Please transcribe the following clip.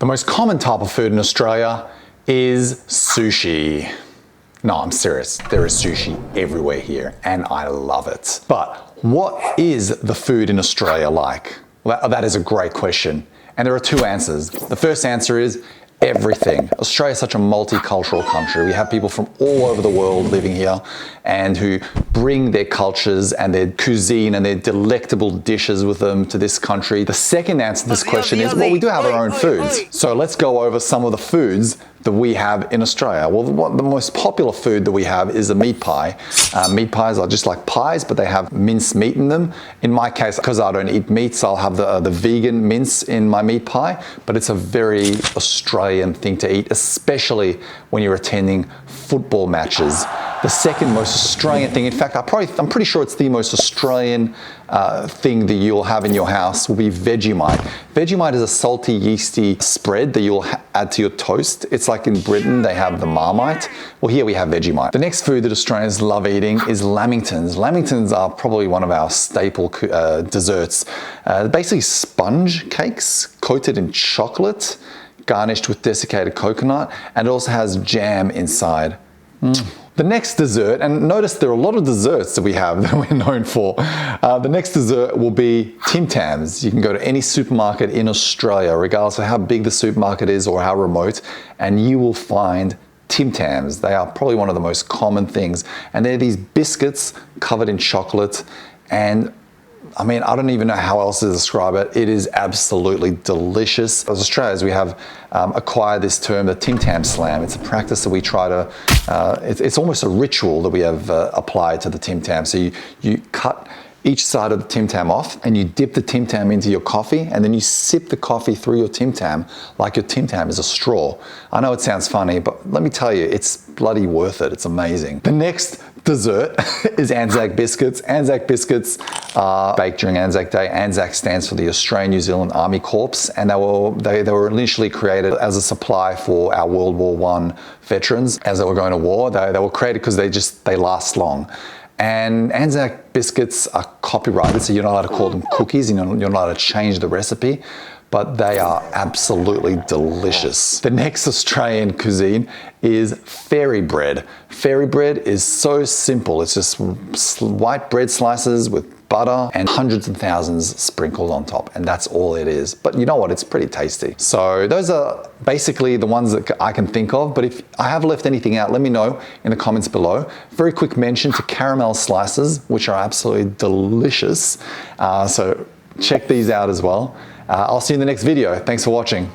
The most common type of food in Australia is sushi. No, I'm serious. There is sushi everywhere here and I love it. But what is the food in Australia like? Well, that is a great question. And there are two answers. The first answer is everything. Australia is such a multicultural country. We have people from all over the world living here and who bring their cultures and their cuisine and their delectable dishes with them to this country. The second answer to this question is, well, we do have our own foods. So let's go over some of the foods that we have in Australia. Well, the most popular food that we have is a meat pie. Meat pies are just like pies, but they have minced meat in them. In my case, because I don't eat meat, so I'll have the vegan mince in my meat pie, but it's a very Australian thing to eat, especially when you're attending football matches. The second most Australian thing, in fact, I'm pretty sure it's the most Australian thing that you'll have in your house will be Vegemite. Vegemite is a salty, yeasty spread that you'll add to your toast. It's like in Britain, they have the Marmite. Well, here we have Vegemite. The next food that Australians love eating is lamingtons. Lamingtons are probably one of our staple desserts. Basically sponge cakes coated in chocolate, garnished with desiccated coconut, and it also has jam inside. The next dessert, and notice there are a lot of desserts that we have that we're known for. The next dessert will be Tams. You can go to any supermarket in Australia, regardless of how big the supermarket is or how remote, and you will find Tams. They are probably one of the most common things. And they're these biscuits covered in chocolate, and I mean, I don't even know how else to describe it. It is absolutely delicious. As Australians, we have acquired this term, the Tim Tam Slam. It's a practice that we try to, it's almost a ritual that we have applied to the Tim Tam. So you cut each side of the Tim Tam off and you dip the Tim Tam into your coffee and then you sip the coffee through your Tim Tam like your Tim Tam is a straw. I know it sounds funny, but let me tell you, it's bloody worth it. It's amazing. The next dessert is Anzac Biscuits. Anzac Biscuits are baked during Anzac Day. Anzac stands for the Australian New Zealand Army Corps, and they were initially created as a supply for our World War I veterans as they were going to war. They were created because they last long. And Anzac Biscuits are copyrighted, so you're not allowed to call them cookies, you're not allowed to change the recipe, but they are absolutely delicious. The next Australian cuisine is fairy bread. Fairy bread is so simple. It's just white bread slices with butter and hundreds and thousands sprinkled on top, and that's all it is. But you know what? It's pretty tasty. So those are basically the ones that I can think of, but if I have left anything out, let me know in the comments below. Very quick mention to caramel slices, which are absolutely delicious. So check these out as well. I'll see you in the next video. Thanks for watching.